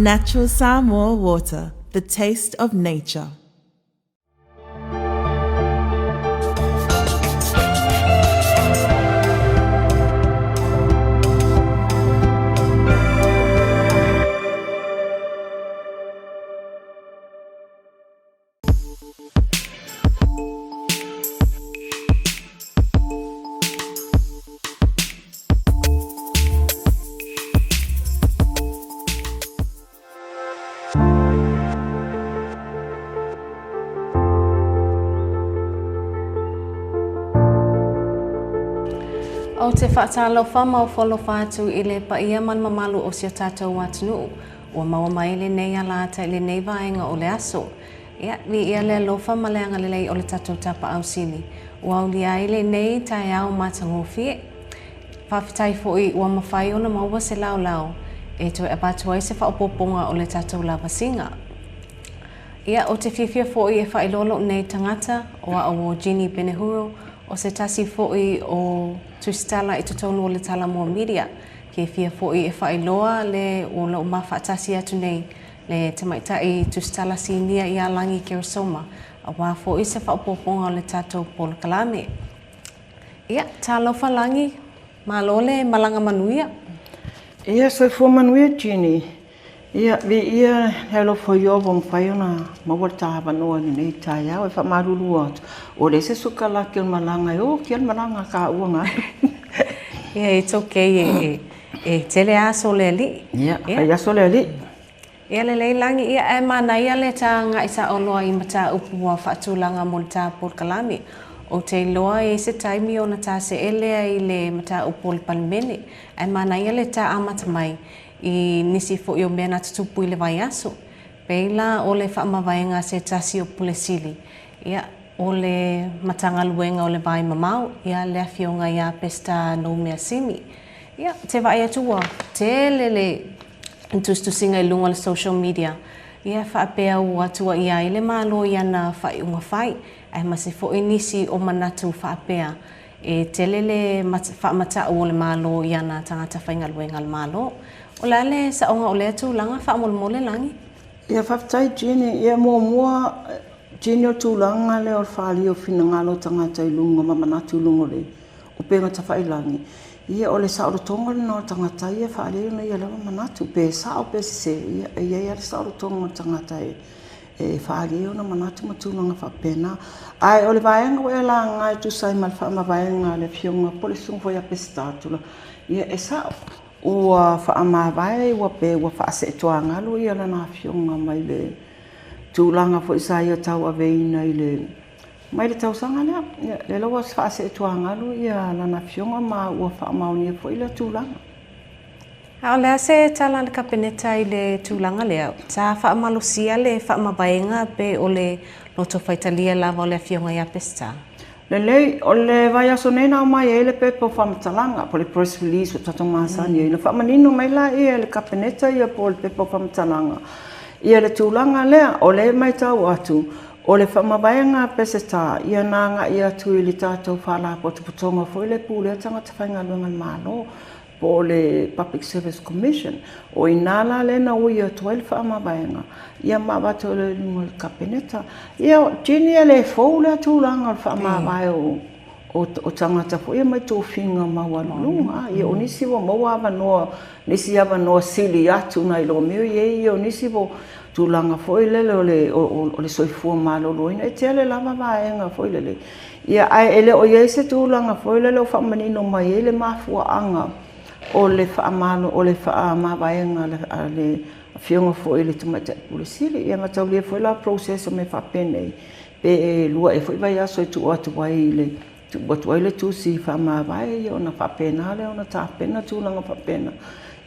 Natural Samoa water, the taste of nature. O te whaatalofa mau whalofa atu I le paia man mamalu o sia tātou atunu. Ua maua mai le nei ala ta le nei vaenga o le aso. Ia, vi ia le alofa ma le anga lelei o le tātou tapa au sili. Ua uli ai le nei tai au matangofie. Whawhitai fōi ua mawhai o na maua se lau lau. E toi abatu ai se whaopoponga o le tātou lava singa. Ia, o te whiwhia fōi e whailolo nei tangata o a o Jeannie Benehuro. O se tasi fōi o tustala I tutonu o le tala mua media. Ke fia fōi e whailoa le o la uma whaatasi atu nei le tamaitai tustala sinia I a langi Kerisoma. A wā fōi se whaopoponga o le tātou Paul Kalame. Ia, tālofa langi, malole malanga manuia. Ia, so fō manuia Jeannie. Ia, vi ia helo fo yo vom faiona mawata banoa ni nei tai au e fa maruru atu. O le se suka la ke malanga o ke malanga ka uanga. Ia, it's okay e tele aso le li. Ia, ai aso le li. Ia le leilangi ia e mana ia le tanga isa o loa I mata upua whaatulanga mo le tā Paul Kalame. O te loa e se taimi o na tā se elea I le mata upu le palimene. E mana ia le tā amata mai. I nisi fo yo mena tutupu I le vai aso. Peila o le whaamawaienga se tasi o pulesili. Ia o le matanga luenga o le vai mamau. Ia le afionga ia pesta no mea simi. Ia te vai atua. Te le ntustusinga I lunga le social media. Ia whaapea ua atua ia I le malo ia na whai unga whai. Ai masi fo nisi o manatu whaapea. E te le whaamata o le malo ia na tangata whainga luenga le malo. O la le sa onga o le tūlanga whaamole langi? Ia whaftai Jeannie, ia mua Jeannie o tūlanga le o whaali o whina ngalo tangata I lunga mamanatu lunga le. O penga ta whailangi. Ia o le sa oro tonga le no tangata ia whaali o na ia lewa manatu. Pe sa o pe se, ia le sa oro tonga tangata e whaali o na manatu ma tūlanga whapena. Ai o le vaenga o e la ngai tu sai mal wha ma vaenga le fionga pole sungfo ia pe statula. Ia e sa ua whaamawai ua pe ua whaase toanga lu ia lana fionga mai le tūlanga fo isa ia tau aveina I le mai le tau sanga lea le lawa whaase toanga lu ia lana fionga ma ua whaamaunia fo I le tūlanga. Ao lea se tala le kapeneta I le tūlanga lea, ta whaamalosia le whaamawaenga pe o le loto whaitalia lava o le fionga ia pesta. Lelei, o le vai aso nei nao mai e le pepo whamatalanga, po le press release o tatou masani e le whamanino mai la e le kapeneta ia po le pepo whamatalanga. Ia le tūlanga lea, o le mai tau atu, o le whamawaenga pese tā, ia nanga ia tu I le tātou whala po te putonga fo I le pūlea tangata whainga luenga malo, po le Public Service Commission, o inala le na ui o tuai le whaamawaenga, ia mawato le lunga le kapeneta. Ia, Jeannie le fau le tūlanga le whaamawae o tangata fo, ia mai tō whinga maua lunga, ia o nisi wo maua awanoa, nisi awanoa sili atu na ilo meo, ia o nisi wo tūlanga fo I lele o le soifua malolo ina, e te ale lava vaenga fo I lele. Ia, ai ele o ia se tūlanga fo I lele o whamanino mai, ele mafua anga, o le whaamalo, o le whaamawaenga le fionga fo I le tumaita pulisili. Ia ngatau lia fo I la proseso me whapene. Pe lua e fo I vai aso I tu atu wai le tusi whaamawae, o na whapena le, o na tāpena tūlanga whapena.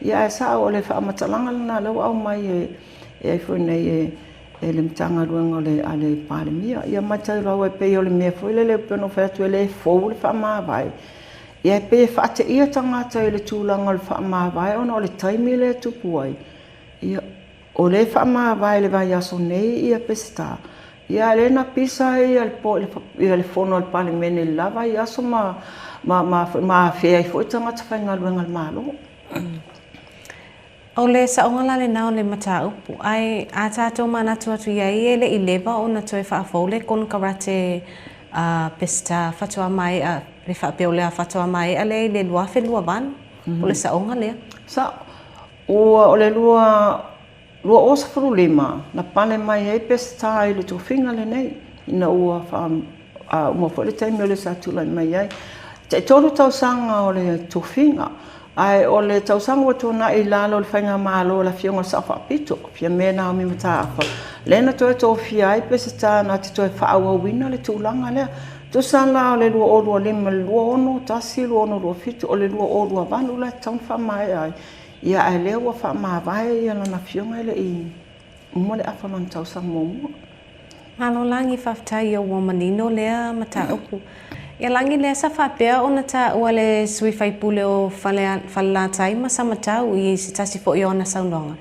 Ia e sa o le whaamatalanga lana lau au mai e fo nei e le mtanga ruenga a le palemia. Ia matai rau e pe o le mea fo I le peno whatu e le fo le whaamawae. Ia pe whaate ia tangata I le tūlanga le whaamawai ona o le taimi le tupu ai. Ia o le whaamawai le vai aso nei ia pesta. Ia le na pisa ia le fono al palimene lava ia aso ma fea I fo I tangata whainga luenga le malo. O le saʻoga le nao le mataupu ai a tatou manatu atu iai e leʻi leva ona toe faafou le kona karate pesta fatoa mai a le faapea o le a fatoa mai a le le lua felua vanu o le saʻoga lea. Sa o le lua o sefululima na pale mai ai pesta i le tofiga lenei ina ua uma foʻi le taimi o le sa tulai mai ai. Te tolu tausaga o le tofiga ai o le tausaga ua tuanaʻi lalo le faiga malo la fioga saʻo faapito fia me na mi mataafa lena toe tofia ai pesta na te toe faauauina le tulaga lea tusala o le lua olua lima le lua ono tasi lua ono lua fitu o le lua olua vanu le tauna faamae ai ia ae lea ua faamavae ia lana fioga i leʻi uma le afa lana tausaga muamua. Malo langi faafetai o ua manino lea mataupu. Ia langi lea sa faapea ona taʻua le sui faipule o falelatai ma sa matau i se tasi foʻi ona saunoga.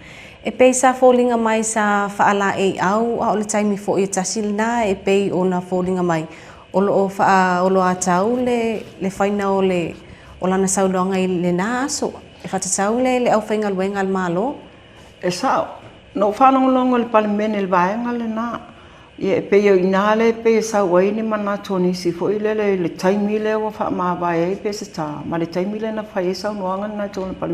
E pei sa foliga mai sa faalaʻeiʻau a o le taimi foʻi e tasi lenā e pei ona foliga mai o loo faaolo atau le faina o lana saunoga i lenā aso e fatatau le ʻaufaigaluega a le malo. E sao no whanongolongo le palemene le vaenga lenā. Ia pe yo ina le pe sa wai ni mana toni si fo ile le taimi le wa fa ma ba e pe se ta ma le taimi le na fa e sa no anga na toni pa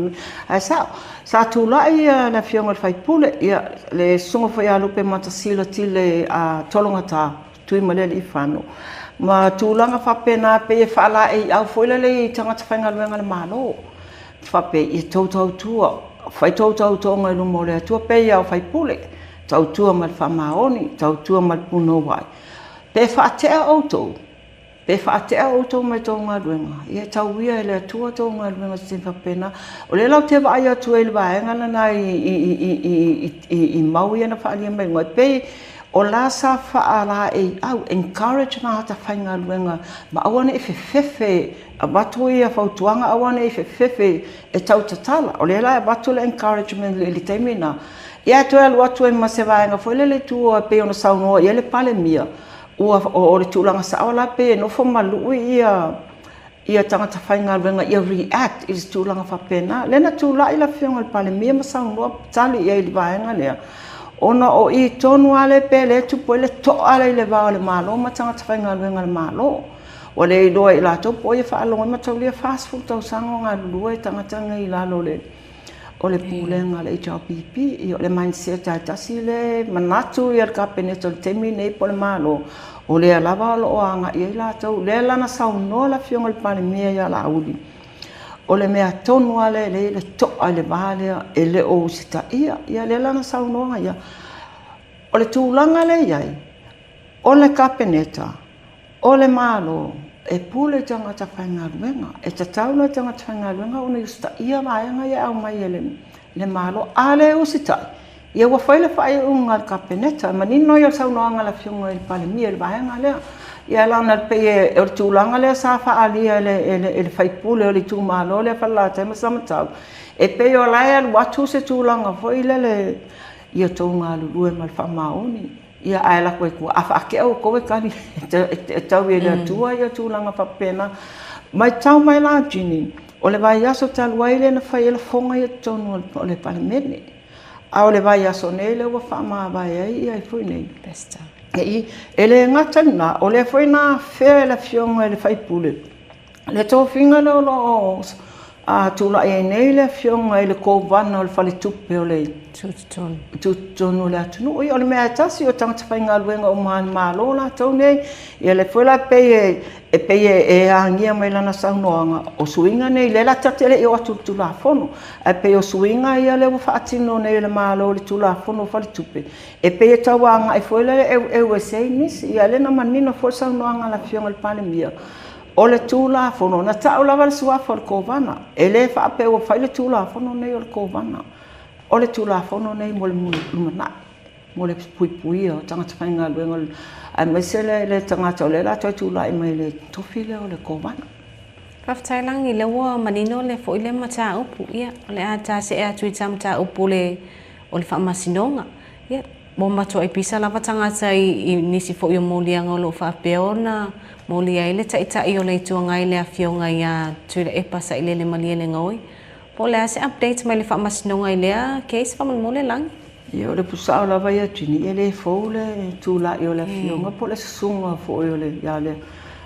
a sa tu la ia la fionga fa pule ia le songo fa ya lupe mata sila tile a tolonga ta tu ma le fano ma tu langa fa pena pe fa la e au fo ile le tanga fa nga le malo fa pe i to tu fa to ngai lu mo le tu pe ia fa pule tautua mal whamaoni, tautua mal puno wai. Pe whaatea auto mai tō ngā ruenga. Ia tauia e le atua tō ngā ruenga te whapena. O le lau te vai atu e le vaenga lana i mau ia na whaalia mai ngoi. Pe o la sa whaala e au, encourage na hata whai ngā ruenga. Ma awane e whewhewe, a batu ia whautuanga awane e whewhewe e tau tatala. O le la e batu le encouragement le teimina. Ia toe alu atu e masevaenga foi le tua pe ona saunoa ia le pale mia ua o le tulaga saʻo la pe no fo malu ia tangata whainga wenga ia react is tulaga whapena lena tulaʻi la fioga le pale mia ma saunoa tali ia i le vaenga lea ona o i tonu ale pe le tupu le toʻa le i le vao le malo ma tangata whainga wenga le malo o le iloa i latou po ia faalogo ma taulia fast food tausaga o galulua e tagataga i lalo le o le pulenga le HRPP i o le mindset ai tasi le manatu i al kapeneto le temi nei po le malo o le alava o anga i la tau le lana saunoa la fionga le palemia ia la uli o le mea tonu ale le toa le vale e le o sita ia le lana saunoa ia o le tūlanga le iai o le kapeneta o le malo e pule tangata whaingaruenga, e tataula tangata whaingaruenga o nei usta ia vaenga ia au mai le malo ale usitai. Ia wa whaile whai unga kapeneta, manino ia saunoanga la fionga il palemia il vaenga lea. Ia lana pe e o tūlanga lea sa whaalia ele whaipule o le tū malo lea whalata e masamatau. E pe o laia watu se tūlanga whaile le ia tōnga lulue mal whamaoni. Ia ai la koe kua afa ake au koe kani tau e le atua ia tūlanga whapena. Mai tau mai la jini, o le vai aso taluai le na whai ele whonga ia tonu o le palemene. A o le vai aso nei le ua whaama vai ai ia i fui nei. Besta. E le ngata na, o le fui na whea le fionga e le whaipule. Le tō whinga leo lo a tula e nei le fionga i le kōwana o le whale tupe o le tutonu le atunu. O le mea tasi o tangata whainga luenga o mahani malo la tau nei. Ia le fuela peye e angia mai lana saunoanga o suinga nei. Le la tatele i o atu tula fono. E peye o suinga ia le whaatino nei le malo le tula fono o whale tupe. E peye tauanga e fuela le USA nisi. Ia le na manino fo saunoanga la fionga le palemia. O le tūla fono, na tau lava le suafa o le kōwana. E le whaape o whai le tūla fono nei o le kōwana. O le tūla fono nei mo le lumanai. Mo le pui o tangata whainga luenga. Ai maise le tangata o le rato tūla i mai le tofile o le kōwana. Whafitailangi le ua manino le fo i le mata upu ia. O le ata se ea tui tamata upu o le whaamasinonga. Ia, mo mato ai pisa lava tangata i nisi fo i o molianga o lo whaape ona. Moli ai le taitai o le tuanga i le afionga ia tui le epa sa i le malia le ngoi. Po le ase update mai le whaamasinoga I lea case whamalmo le langi. Ia o le pusao lava ia tini e le fou le tūla I o le fionga po le susunga fo o le ia le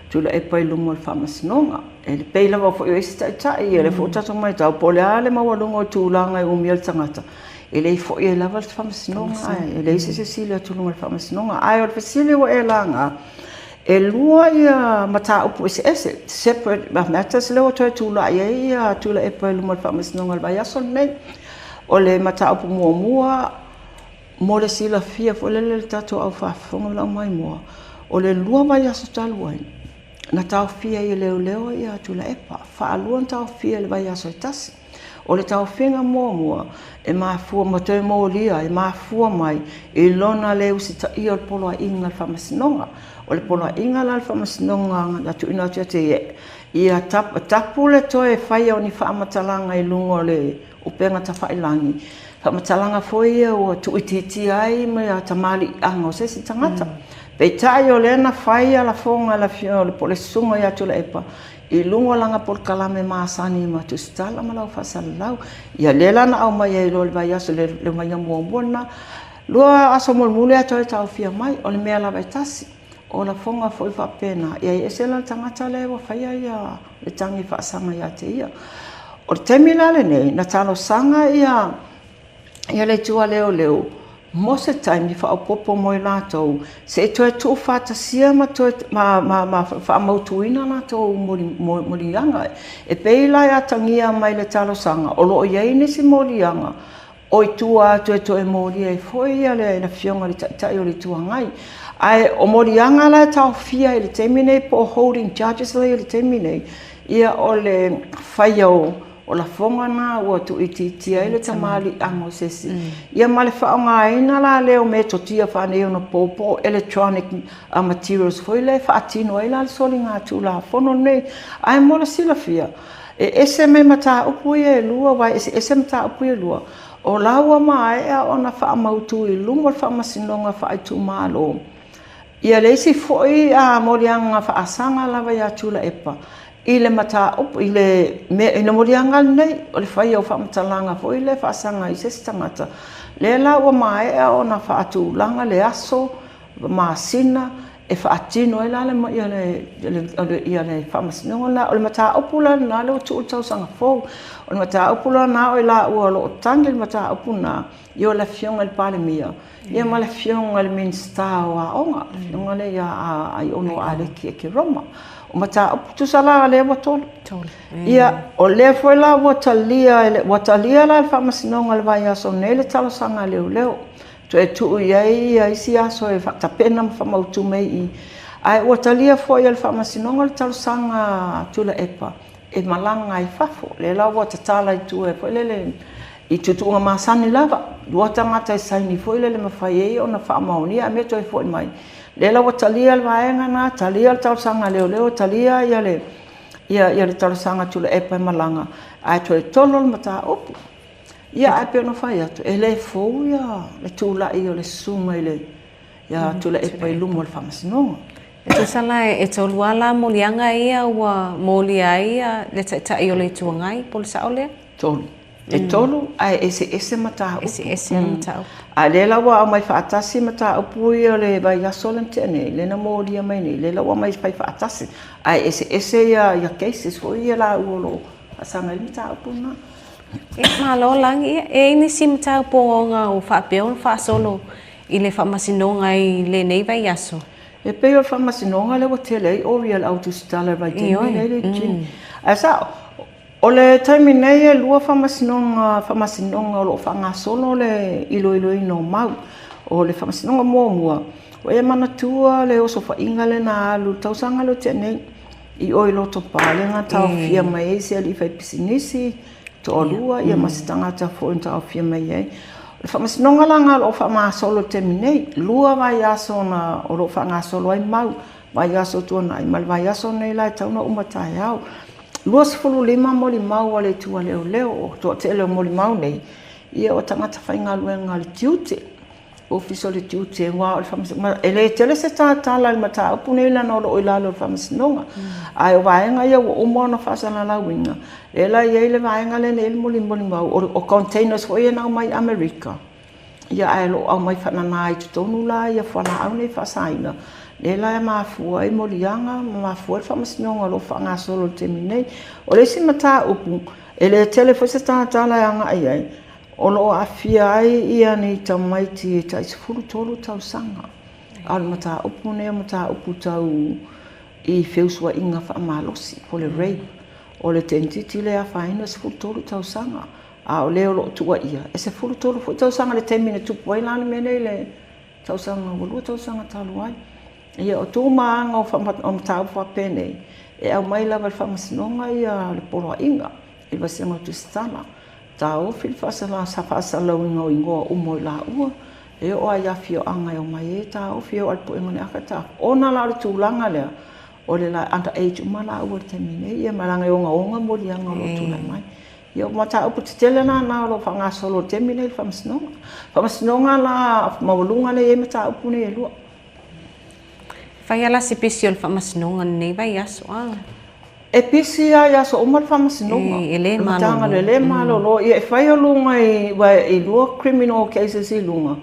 tula e pai lungo le whamasinoga. E le pei lava fo o isi tai ia le fo tato mai tau po le ale mawalungo tūlanga I umia le tangata. E le fo I lava le whamasinoga e le isi se sili a tulunga le whamasinoga. Ai o le fasili o e langa e lua ia mata upu ese separate matters le o toi tula ia tula e pai lungo le whamasinoga le vai aso nei. O le mata upu mua mo le sila fia fo le tato au whaafonga lau mai mua. O le lua vai aso talu ai. Na tau fia I leo ia tula epa. Whaalua tau fia le vai aso I tasi. O le tau whenga mua e mafua matoi mo lia e mafua mai I lona leo si ta I o le polo a inga le whamasinoga. O le polo a inga la le whamasinoga na tu ina tia te ia tapu le toe whaia o ni whaamatalanga I lungo le upenga ta whailangi. Whaamatalanga foi o tu ititi ai me a tamali anga o sesi tangata. Pei tai o lena whaia la fonga la fio le pole sunga ia tula epa. I lungo langa por kalame maasani ma tu stala ma lau whasalau. Ia lela na au mai e lo le vai aso le mai mua buona. Lua aso mulmule ato e tau fia mai o le mea la vai tasi. O la fonga foi whapena. Ia e se la tangata le wa whaia ia le tangi whaasanga ia te ia. O le temila le nei na talo sanga ia le tua leo. Mo se time I whaapopo mo I lātou, se e toe tō whātasia ma whaamautuina lātou morianga. E peila ia tangia mai le talosanga, o loo iei nisi morianga, o I tua atu e toe moria e foi ia le na fionga li tai o li tua ngai. Ai o morianga la tau fia I le temine po holding charges la I le temine, ia o le whaiau, o la fonga na ua tu iti ai le tamali ango sesi. Ia ma le whaonga ina la leo me totia whanei ona popo electronic materials foi le whaatino ai la le soli ngā tu la fono nei. Ai mo la sila fia. E ese me mata upu e lua vai ese mata upu e lua. O laua mai ea ona whaamautu I lungo le whaamasinonga whaaitu malo. Ia leisi foi a morianga whaasanga lava ia tula epa. I le mata upu, I le morianga nei, o le whai au whaamatalanga fo I le whaasanga I sesi tangata. Le la ua mai ea o na whaatu langa le aso, maasina, e whaatino I la le ia le whaamasinonga la, o le mata upu la na le o tu utau sanga fo. O le mata upu la na o I la ua lo o tangi le mata upu na, I o le fionga le pale mia. Ia ma le fionga le minsta o a onga, fionga le ia ai ono a le ki Roma. O mata tu sala le watol ia o le foi la watalia la fa masinonga le vai aso nele talo sanga leo to e tu ia si aso e fa tapena fa mautu mei ai watalia foi le fa masinonga le talo sanga tula epa e malanga I fafo le la watatala I tu e foi le I tutunga masani lava duata ngata saini foi le mafai ona fa mauni a me to e foi mai Lela wa talia le vaenga na talia le tausanga leo talia ia le tausanga tula epa malanga ai toi tolo le mata opu ia ai pe no fai atu e le fou ia le tula I o le sunga I le ia tula epa I lumo le whamasinoga E tu sala e tolu ala molianga ia ua molia ia le tai o le tuangai pol sa ole tolu e tolu ai ese mata opu ese mata opu a le lawa mai whaatasi mata upu I o le vai asolen tene, le na moria mai nei, le lawa mai pai whaatasi. Ai ese ia cases fo ia la uolo asanga I mata upu na. E malo langi e ini si mata upu o ngā o whaapeo whaasolo I le whaamasinonga I le nei vai aso. E peo whaamasinonga le wa tele o real autostala vai tene nei le jini. Asa o le taimi nei e lua whamasinonga o lo whangasolo le ilo ino mau o le whamasinonga mua. O e manatua le oso whainga le na alu tausanga lo tenei I o ilo to pale ngā tau fia mai e se ali whai pisinisi to o lua ia masitanga ta fo in tau fia mai e. Le whamasinonga langa lo whamasolo taimi nei lua vai aso na o lo whangasolo ai mau vai aso tuana ai mal vai aso nei lai tauna umatai au. Lua sifulu lima moli mau wale tua leo o toa te leo moli mau nei. Ia o tangata whainga luenga le tiute. official le tiu te wa o fama ele tele se tala le mata upu nei la no o ila lo fama sinonga ai o vaenga ia o mo na fasa la winga ela ia le vaenga le nei moli o containers foi na mai America ia ai lo au mai fana nai tonu la ia fana au nei fasaina ela e mafua i molianga mafua fama sinonga lo fanga solo terminei o le si mata upu ele tele foi se tala anga ai o lo afia ai ia nei tamaiti e tai sefulu tolu tau sanga. Al mata upu ne mata upu tau i feusua inga wha malosi po le rape. O le tentiti le a whaina sefulu tolu tau sanga. A o leo lo tua ia. E sefulu tolu fu tau sanga le temine tupu ai lani mene le tau sanga walua tau sanga talu ai. Ia o tu maanga o mata upu a pene. E au mai lava le whamasinonga ia le polo inga. I wasenga tu stana. Tau fil fasala sa fasala wingo ingo umo la ua e o ai afio anga o mai e tau fio al po ngone akata ona la tu langa le o le la anta age mala ua temine ia malanga onga mo lianga lo tu mai ia mata upu tele na lo fanga solo temine famsnonga la mawlunga le e mata upu ne lu fai ala sipisiol famsnonga nei vai aso e pisi ya so umar famasinonga ele malo le malo lo e fai o lunga i lua criminal cases i lunga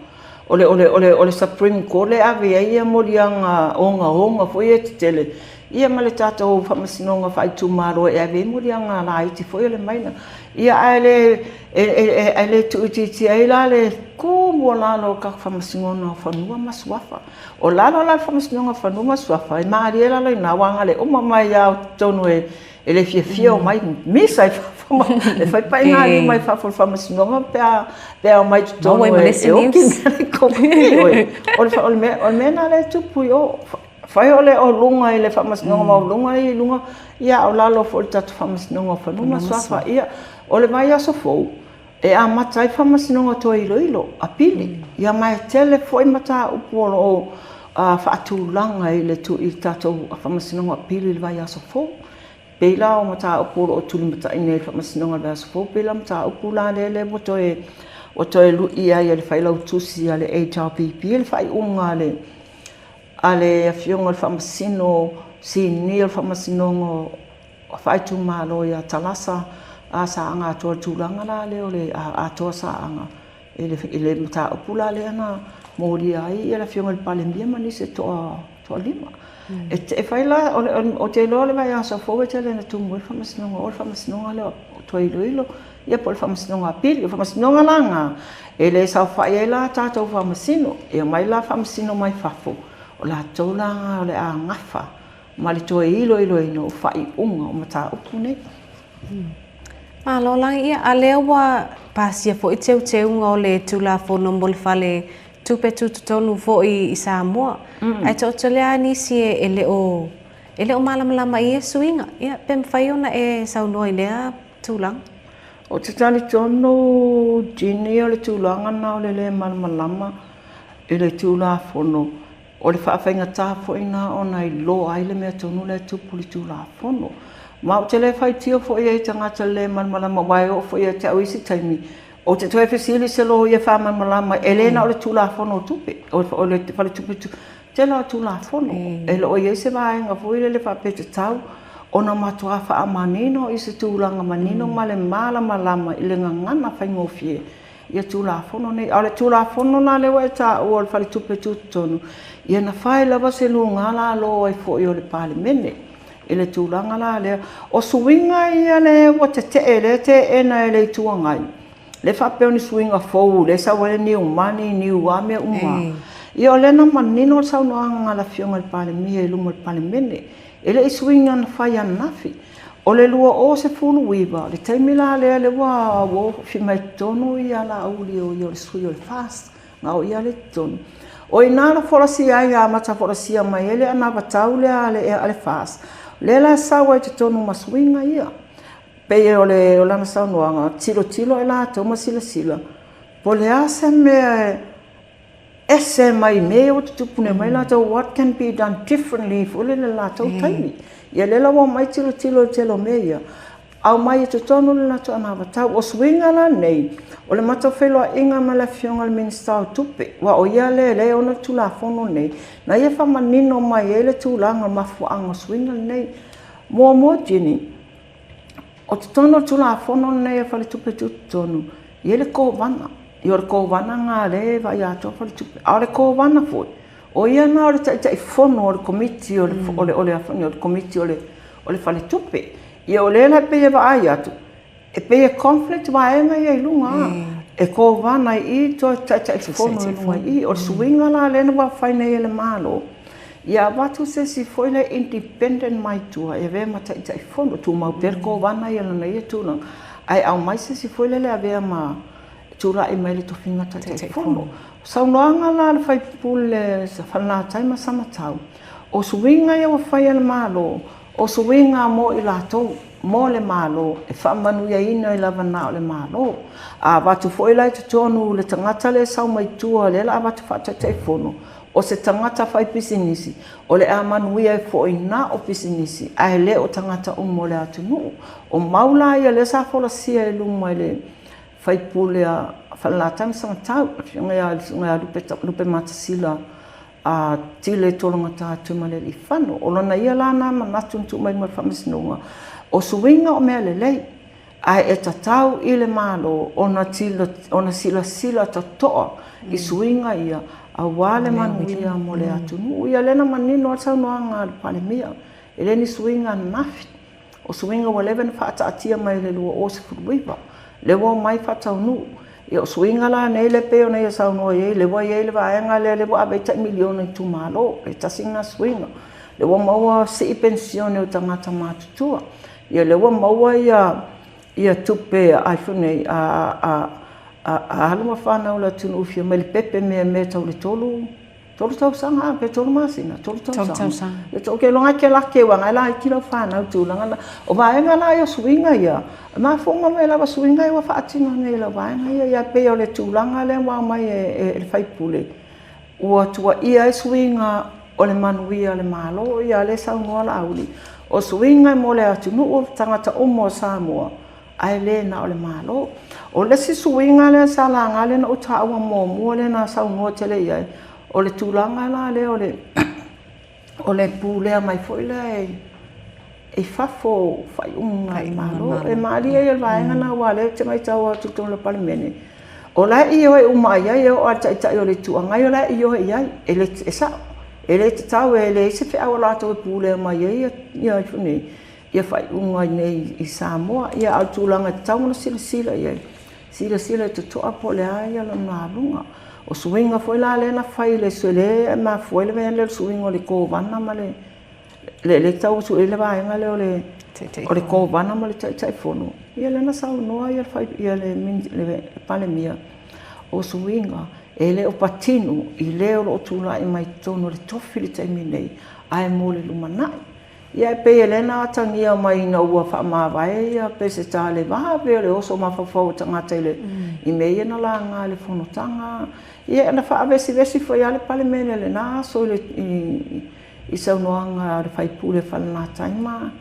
ole Supreme Court le ave ia molianga onga foi e tele ia male tato famasinonga fai tu maro e ave molianga la iti foi le maina ia ele tu ai la le como la lo ka famasinonga fanua maswafa o lalo la famasinonga fanua maswafa e mariela le na wanga le o mama ia tonu ele fia o mai misa e fai pai ngai mai fa famasinonga pe o mai tonu e o ki o me na le tupu yo fai ole o lunga ile famasinonga ma lunga I lunga ia o lalo fo tatu famasinonga fanua maswafa ia ole mai aso fo e a matai famasinonga to iloilo a pili ia mai tele foi mata upolo o faatulanga ile tu I tatou famasinonga pili le vai aso fo pela o mata upolo o tuli mata ine famasinonga le aso fo pela mata upula le moto e lu ia le fai lau tusi ale HRPP le fai unga ale afionga le famasino sini le famasinonga fai tu malo ia talasa a sa anga tulanga la le ole a to sa anga ele mata upula le ana mori ai ele fionga le palembia mani se to lima e fai la o te lo le vai aso fo te le na tu mo famasnonga le to iloilo ia por famasnonga pili famasnonga langa ele sa fai la tato famasino e mai la famasino mai fafo o la tolanga le a ngafa mali to iloilo no fai unga o mata upune Malo lang ia alewa pasia fo I teu nga le tula fo nombol fale tupe tutonu fo I Samoa. Ai to lea ni si ele o malama ia suinga. Ia pem faiona e saunoa lea tulang. O te tani tono jini o le tulanga na o le malama ele tula fono. O le whawhainga tā fo ina o nei lo ai le mea tonu le tupu le tula fono. Ma o te le whai tio fo ia I tangata le malama wai o fo ia te au isi taimi. O te toe fesili se lo ia wha malama ele na o le tula fono tupe. O le whale tupe tu. Te la tula fono. E lo o ia se vaenga fo ile le whapete tau. O na matua wha a manino I se tūlanga manino ma le malama I le ngangana whaingofie. Ia tula fono nei. O le tula fono na le wai tā o le whale tupe tutonu. Ia na whai lava se lunga la lo ai fo I o le pale mene. Ele tūlanga la lea. O suinga ia le wa te ele te ena ele tuangai. Le whapeo ni suinga fou, le sawa ni umani, ni uame uma. Ia o lena manino sau noanga la fionga le pale mia I lunga le pale mene. Ele I suinga na whai anafi. O le lua o se fulu wiwa. Le taimila lea le wa wo fimai tonu ia la auli o le sui o le fast. Nga o ia le tonu. O inana forasia ai a mata forasia mai ele ana batau lea ale fast. Lela sawa te tonu maswinga ia. Pei o lana saunoanga, tilo e la tau masila. Po le asa mea ese mai mea o te tupune mai la tau what can be done differently fo le la tau taimi. Ia lela wa mai tilo te lo mea ia. au mai te tonu le na tona vatau o swinga la nei o le matawhelo inga ma le fionga le minista o tupe wa o ia le ona tula fono nei na ia whamanino mai e le tūlanga mafuanga swinga nei mo jini o te tono tula fono nei e whale tupe tonu i le kōwana i o le kōwana ngā le vai ato whale tupe a le kōwana foi o ia na o le tai fono o le komiti o le komiti o le whale tupe ia o le pe e vai atu e pe e conflict vai mai e lunga e kōwana i to tai fono i o le swinga la le na wa whaine e le malo ia watu se si foi le independent mai tua e ve mata tai fono tu mau per kōwana ia na ia tūna ai au mai se si foi le avea ma tura e mai le tofinga tai fono saunoanga la le fai pule sa whana tai ma samatau o swinga ia wa whai le malo o swinga mo i latou mo le malo e whamanu ia ina i lava na o le malo a watu foi lai te tonu le tangata le sau mai tua le la watu whata tai fono o se tangata whai pisinisi o le a manuia e foi na o pisinisi a le o tangata mo le atu nuu o maula ia le sa fola sia e lunga le whai pule a whalatang sangatau ngai lupe matasila a tile tolonga tātu ma le whanu o lona ia lana manatu ntu mai ma whamisinunga o suinga o mea le lei ai e tatau i le malo ona sila tatoa i suinga ia a wale manuia mo le atunu ia lena manino al saunoanga al palemia e le ni suinga nafi o suinga wa leven whaata atia mai le lua o se furuiva le wa mai whatau nu e o suinga la nei le peo nei saunoa e le wa e le vaenga le wa abeta miliona i tu malo e tasinga suinga le wa maua si pensione o tangata matutua ia le wa maua ia tupe iPhone a haluma whanau la tunu ufia mai le pepe me tau le tolu tau sanga pe tolu masina tolu tau sanga e to ke longa ke la ke wanga la ki lo whanau tu langa o vaenga la ia suinga ia ma fonga me la suinga ia whaatina nei la vaenga ia pe o le tūlanga le wa mai e le whaipule ua tua ia e suinga o le manuia le malo ia le saunoa la auli o suinga mo le atunu o tangata o Samoa ai le na o le malo o le si suinga le salanga le na o taua mo le na saunoa tele ia o le tūlanga la le o le pulea mai foi le e fafo fai unga i malo e maali e vaenga na wale te mai tau atu tonu le palimene o la i o e umai ai o atai o le tuanga o la i o e ai e le e sa e le te tau e le se fe au lato e pulea mai ai ia fune ia fai unga nei i Samoa ia au tūlanga tau na sila ia sila te toa po le ai ala na lunga o suinga foi la le na fai le suele ma foi le ven le suinga le ko vana ma le tau su le vai ma le o le ko vana ma le tai fono ia le na sau no ia fai ia le palemia o suinga e le o patino i le o tula i mai tono le tofi le tai minei ai mo le lumana ia pe elena atangia mai na ua fa ma vai ia pe se tale va pe le oso ma fa fo tanga tele i mei na la nga le fono tanga ia na fa vesi foi ale palemene le na so le i sa noanga le fai pule fa na taima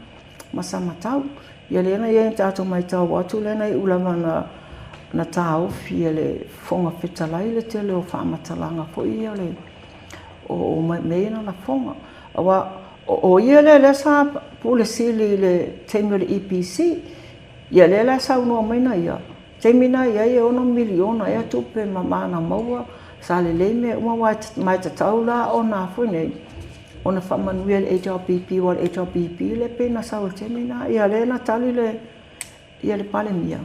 ma sa matau ia le na ia tato mai tau watu le na i ulama na tau fi le fonga fetalai le tele o fa matalanga fo ia le o mei na la fonga awa o ia le sa pule sili le teimio le EPC ia le sa uno mai na ia teimina ia e ono miliona ia tupe mamana maua sa le me uma mai taula ona fune ona famanuia le HRPP wal HRPP le pena sa o teimina ia le na tali le ia le palemia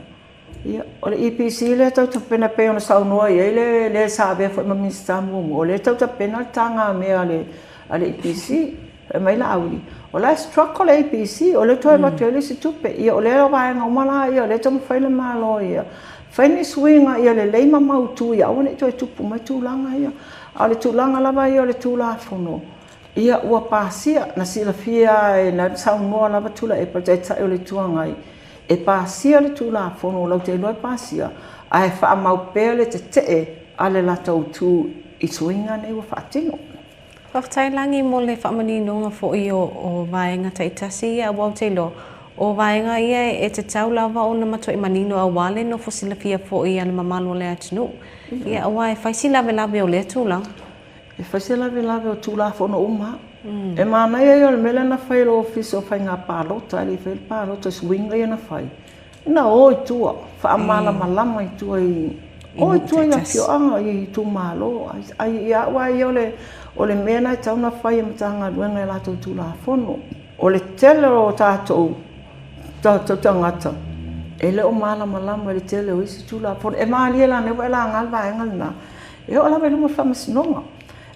ia o le EPC le tau pena pe ona sa uno ia le sa be fo mamista mo le tau pena tanga me ale EPC mai la auli o la struck o le APC o le toi batele si tupe ia o le vai nga mala ia le tom faile malo ia faini swinga ia le leima mautu ia o le toi tupu mai tulanga ia a le tulanga lava ia o le tula fono ia ua pasia na sila fia e na saungoa lava tula e patai o le tuanga e pasia le tula fono lau te loi pasia a e wha mau pele te ale la tau tu i swinga nei ua whaatino Whaftai langi mo le whamanino ngā fo i o vaenga taitasi a wau te lo O vaenga ia e te tau lava o na matua i manino a wale no fosila fia fo i ana mamalo le atinu. Ia awa e faisi lave o le tūlang. E faisi lave o tūla fono uma. E mana ia o le mele na whai lo ofisi o whai ngā pālota, ali whai pālota swinga ia na whai. Ina o i tua, wha amala malama i tua i... O i tua i a fioanga i tū mālo. Ai i awa i o le mena i tauna whai e matanga ruenga i lato tūla fono. O le tele o tātou tangata. E le o malama le tele o isi tūla fono. E maali e la newa e la ngalwa e ngalina. E o lawe lunga whamasinonga.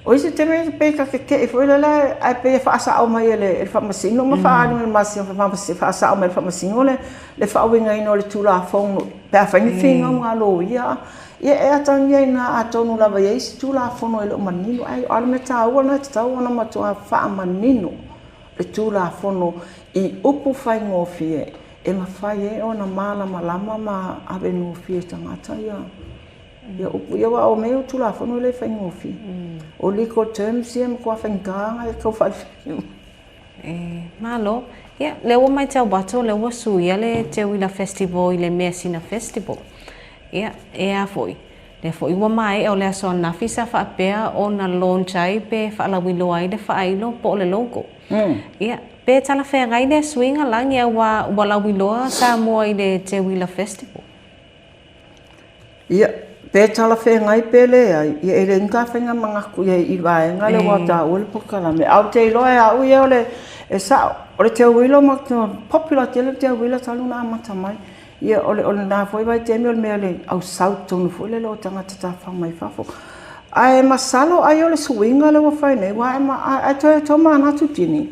O isi te mea peka ke te e fwela la ai pe whaasa au mai le whamasino ma whaanu le masi whaasa au mai le whamasino le whaawinga ino le tūla fono. Pea whaingi whinga ngā lo ia. Ia e atangia ina a tonu lava ia isi tūla fono e le o manino. Ai o alame tā uana te tau ana matua wha manino. Le tūla fono I upu whai ngōwhie. E ma whai e o na malama ma awe ngōwhie tangata ia. Ia upu ia wa o meo tūla fono le whai ngōwhie. O legal terms ia mkua whainganga e kau whai. Malo, ia le ua mai tau bato le ua suia le Te Wila Festival I le Mea Sina Festival. Ia, e a foi. Le foi ua mai o le aso nafi sa whaapea o na launch ai pe whaalawilo ai le whaailo po le logo. Ia, pe tala whengai le swinga langi a ua lawiloa sa mua I le Te Wila Festival. Ia, pe tala whengai pe le ai. Ia e le inga whenga mangaku ia I vaenga le wata ule pokalame. Au te iloa e au ia o le e sa o le Te Wila ma popular te le Te Wila talu na amata mai. Ia ole nā foi vai te mea mea le au sau tonu foi le lo tangata tā whamai whafo. Ai masalo ai ole swinga le wa whaine, wa ai toi toma anatu tini.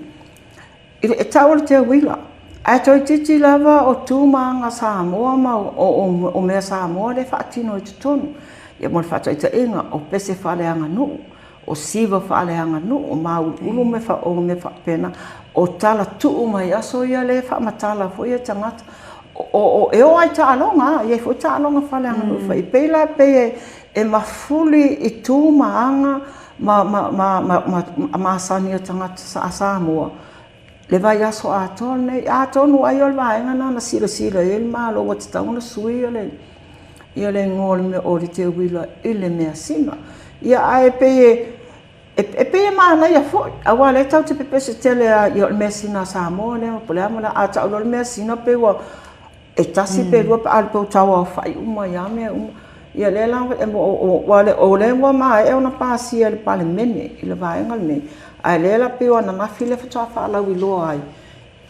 E tau le Te Wila. Ai toi titi lava o tūmanga Samoa ma o mea Samoa le whaatino I te tonu. Ia mo le whaatoi ta inga o pese whaaleanga nuu, o siva whaaleanga nuu, o mau ulu me whaapena, o tala tuu mai aso ia le whaamatala foi e tangata. O e o ai tālonga, ia fo tālonga whale anga nui whai. Peila pe e mafuli I tūmaanga ma sani o tangata sa Samoa. Le vai aso a tonu ai ol vaenga na sila I le malo wa te tauna sui ia le ngol me o Te Wila I le mea sina. Ia ai pe e pe mana ia fo. Awa le tau te pepe se tele ia le mea sina Samoa le pole amala a tau le mea sina pe wa e tasi pe rua pa alpo tawa whai uma ia mea uma. Ia le lawa o le wa maa e ona pāsia le pale mene I le vaenga le mene. Ai le la pe wana nafi le whatoa whaalau I loa ai.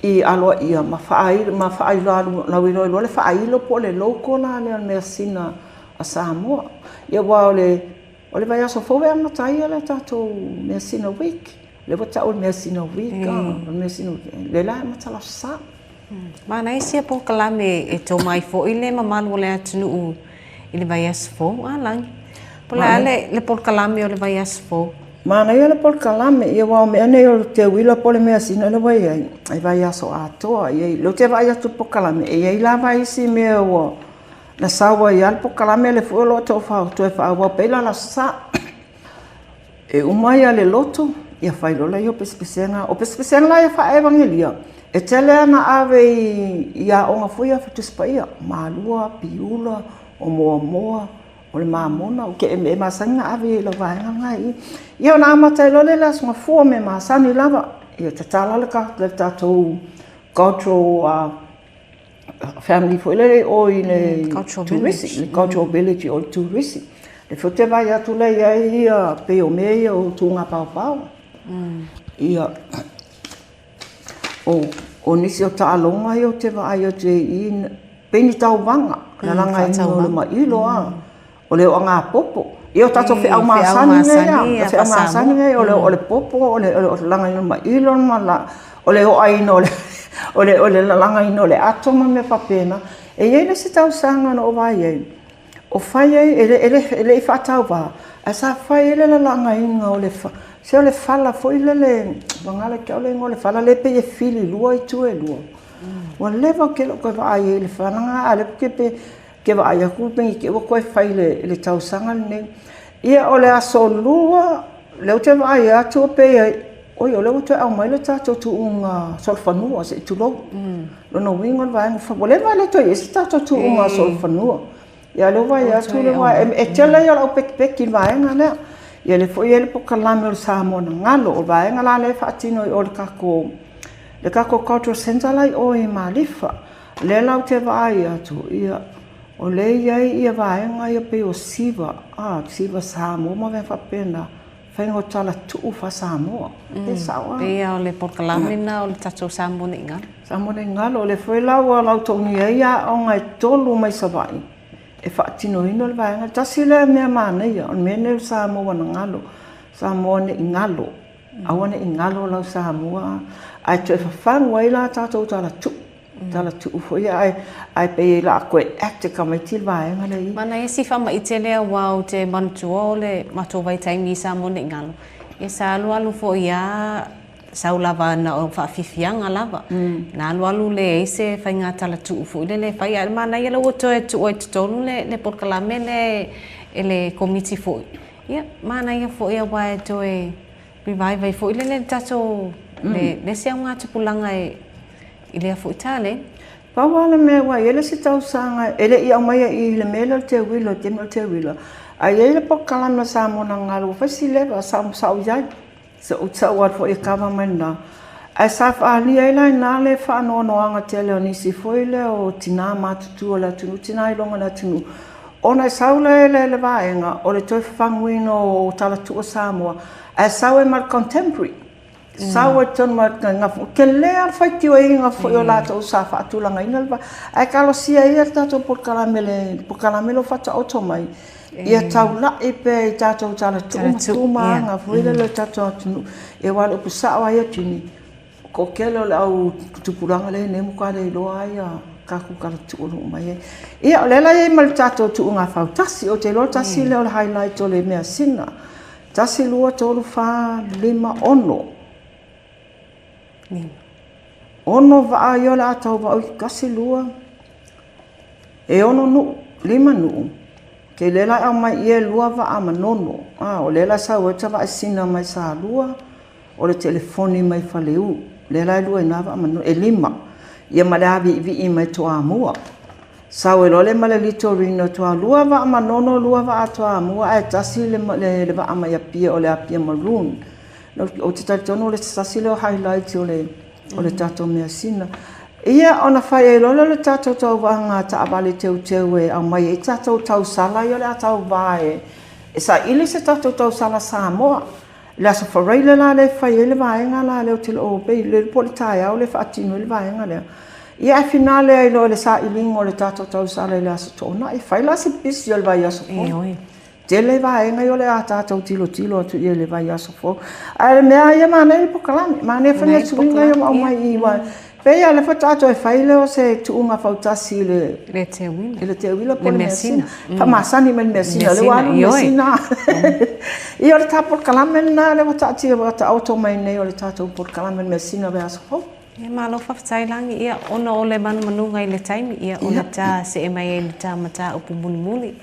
I aloa ia ma whaai lau I loa le whaai lo po le loko la le mea sina a Samoa. Ia wa o le vai aso fowe ana tai le tato mea sina week. Le wata o mea sina week. Mea sina week. Le la e matala sa. Mana isia po kalame e tō mai fo I le mamalu le atunu I le vai asfo, langi. Pola le po kalame o le vai asfo. Mana ia le po kalame, ia wao mea nei o Te Wila po le mea sina le vai ai. Ai vai aso atoa, ia lo te vai atu po kalame. E ia la vai isi mea o na sawa ia le po kalame le fuelo to fa to fa wa pela la sa. E umai le loto, ia fai lola ia pespesenga, o pespesenga la ia fa evangelia. E tele ana ave ia o nga fuia fatuspaia, malua, piula, o moa, o le mamona, o ke e masanga ave la vaenga ngai. Ia na amatai lole la sunga fua me masani lava, ia te tala le tatou cultural family fuile o I le cultural village o tourist. Le fote vai atu le ia pe o mea o tunga pau. Ia o nisi o tālonga I o te vai o te I peni tau wanga. Na langa I o le mailo a. O le o ngā popo. I o tato whi au maasani ngai. Whi au maasani ngai o le popo. O le langa I o mailo ma o le o aino o le langa I o le atoma me papena. E iei le se tau sanga no o vai ei. O whai ei ele I whatau wā. A sa whai ele la langa inga o le wha. Se o le whala fo I le wangale kia o le ngō le whala le pe e whili lua I tue lua. Wa lewa ke lo koe vai e le whananga a le ke vai a kupengi ke koe whai le tausanga le nei. Ia o le aso lua, leo te vai atu pe oi ole to au mai le tatou tu unga solfanua se tu lo no wingo vai fa bole vai le to isi tatou tu unga solfanua ia le vai atu le vai e tela ia o pek ki vai ngana ia le foi ele pokalame o Samoa na ngalo o vai ngala le fa tino o le kako cultural center lai o i malifa le lau te vai atu ia o le ia vai nga ia pe o siva Samoa ma ve fa pena whaingo tala tuu wha Samoa. Te sawa. Pea o le porkalame na o le tatou Samoa ne ngalo. Samoa ne ngalo, o le whailau a lau tongi eia o ngai tolu mai savai. E whaatino ino le vaenga. Tasi le mea māneia, o mene Samoa na ngalo. Samoa ne ngalo. Awa ne ngalo lau Samoa. Ai tue whawhangu ai la tatou tala tuu. Tala tuu fo ia ai pe la koe acte ka mai til vaenga le i. Mana e si whama i te lea wau te manutua o le matowai taimi i Samoa ne ngalo. E sa alu fo ia sau lava na o whaafifianga lava. Na alu le eise whai ngā tala tuu fo ile le whai a mana ia lau to e tu o e tutonu le porkalame le komiti fo. Ia mana ia fo ia wae to e rivai fo ile le tato le sea ngā tupulanga I lea fo itale. Pawala me wa ele si tau sanga ele I au mai I le mele te wilo te mele te wilo. Ai ele po kalama Samoa na ngalo fasi leva sa yai. Se utsa wat fo kawa mena. Ai sa fa ali ai lai na le fa no anga te le ni si fo ile o tina matutu o la tunu tina I longa la tunu. Ona saule le vaenga o le toi fanguino o tala tu o Samoa. Ai saue mar contemporary. Sawa ton mat nga ke lea faiti o inga fo yo la to sa fa tu langa ina ba ai kalo sia ia tato por caramelo fata auto mai ia taula e pe tato tala tu ma nga fo ile le tato tu e wala ku sa wa ia tini ko kelo au tu puranga le ne mu ka le lo ai ka ku ka tu no mai ia le la e mal tato tu nga fa tasi o te lo tasi le highlight o le mea singa tasi lua tolu fa lima ono ono va yo la tau va kasi lua e ono nu lima nu ke lela a mai e lua va a manono o lela sa o tava sina mai sa lua o le telefoni mai faleu lela lua na va manono e lima ia malavi vi mai to amua sa o le mala lito rino to lua va manono lua va to amua e tasi le va a mai pia o le pia maroon o te tatono le sasile o highlight o le tato mea sina. Ia ona whai e lolo le tato tau wanga ta abale teu e au mai e tato tau sala i o le atau vae. E sa ili se tato tau sala Samoa. Le asa whareile la le whai e le vaenga la le o te lo pe le poli tai au le whaatino le vaenga lea. Ia e finale ai lo le sa ilingo o le tato tau sala i le asa tona. E whai la se pisi o le vai asa po. Te le vaenga yo le atata tilo atu ia le vai aso fo. Ai mea ia mana i pokalame, mana e whanga tuinga yo mau mai iwa. Pea le whatato e whaile o se tuunga whautasi le te wila. Le te wila po le mea sina. Whamasani me le mea sina, le wanu mea sina. I o le ta pokalame na le watati e wata auto mai nei o le tato pokalame mea sina ve aso fo. Ia malo whawhtailangi ia ona o le manumanu i le taimi ia o le tā se e mai e le tā mata upu muli.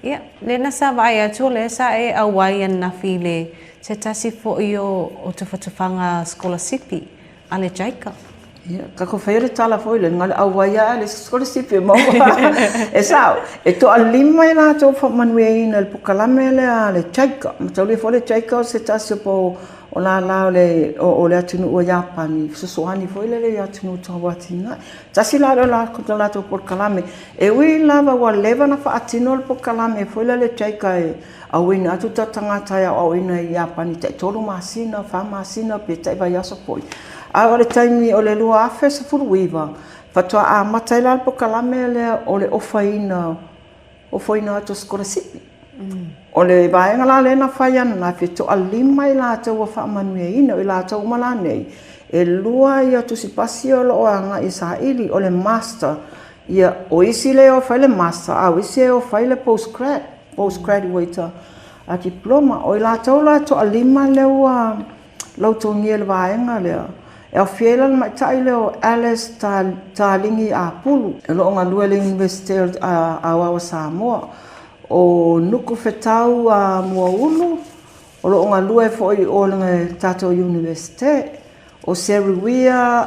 Ia, le nasa vai atu le sa e awai ana file se tasi fo o te whatawhanga scholarship a le jaika. Ia, kako whaere tala fo ile ngale awai a le scholarship e mau. E sao, e to a lima i la tō whamanue ina le pukalame le a le jaika. Matau le fo le jaika o se tasi po o la o le atunu o Japani. Sosoani fo ile le atunu tō watina. Tasi la kota la tō pukalame. E ui lava wa leva na wha atino le pukalame. Fo ile le jaika e awina atu ta tangata ya awina i Japani. Te tolu masina, wha masina, pe te vai aso poi. A o le taimi o le lua afe sa furuiva. Fatua a mataila le pukalame lea o le ofaina atu skorasipi. O le vaenga la lena whaiana na whito a lima i la tau a whaamanue ina i la tau umala nei. E lua i atu si pasi o lo anga i sa ili o le master. Ia o isi le o whaile master, a o isi o whaile postgraduate a diploma. O i la tau la to a lima leo lau tongia le vaenga lea. E o whiela mai tai leo Alice Talingi a Pulu. E lo ngā lua le University a Wawa Samoa. O nuku whetau a mua ulu, o lo nga lue fo I o le tato universite o seruia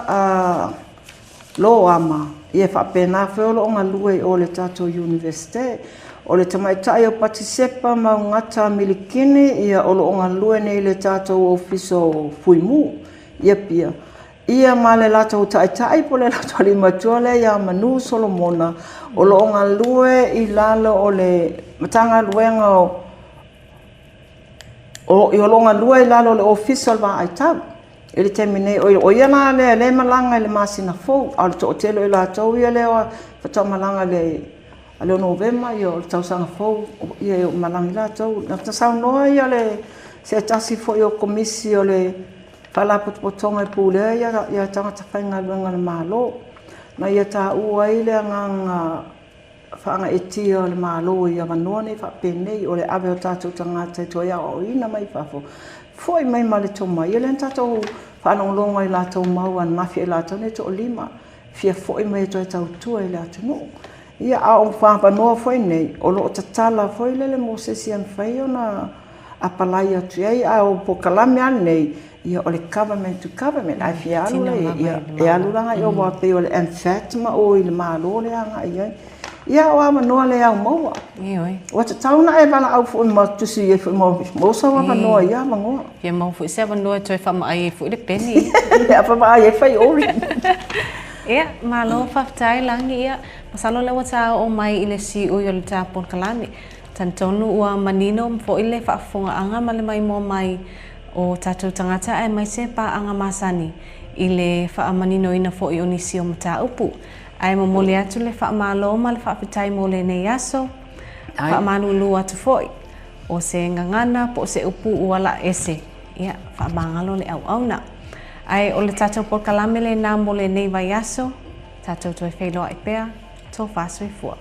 lo ama ia fa pena fo lo nga lue o le tato universite o le tamaitai o patisepa ma ngata milikini ia o lo nga lue nei le tato ofiso fuimu ia pia ia male lato tai po le lato li matuale ia manu Solomona o lo nga lue I lalo o le matanga luenga o I longa lua I lalo le official va ai tau. Ele termine o ia na le malanga le masina fo al to telo ila tau ia le o fa malanga le ale November yo tau sanga fo ia malanga la tau na sa no ia le se tasi fo yo komisio le fala potonga pule ia tanga tafanga luenga le malo. Na ia ta ua ile nganga whaanga eti o le malo I awanone whapene o le awe o tātou tangata to ia o ina mai whafo. Foi mai ma le toma. Ia le tātou whanonglonga I lātou maua na mafia I lātou ne to o lima. Fia foi mai to e tau tua I lātou no. Ia a o whapanoa foi nei. O lo o tatala foi lele mo se sian whai o na apalai atu ei a o po kalame ane nei. Ia o le government to government. Ai fia alu le ia. E alu langa I o wape o le enfatma o I le malo le anga ia. Ia o ama noa le au maua. Ioi. O te tauna e wala au fu ma tusi e fu mo sa wa noa ia mangoa. Ia mau fu se noa toi fa mai fu le peni. Ia fa mai e fai ori. Ia malo fa tai langi ia. Masalo le wata o mai ile si o yo le tapon kalani. Tantonu ua manino fo ile fa fonga anga male mai mo mai o tatu tangata e mai se pa anga masani. Ile fa manino ina fo I onisi o mata upu. Ai mo mole atu le wha malo ma le wha pitai mo le nei aso. Wha malulu atu foi. O se ngangana po se upu uala ese. Ia, wha mangalo le au au na. Ai o le tatou por kalame le nā mo le nei vai aso. Tatou toi whailoa I pēr. Tō whāsui fua.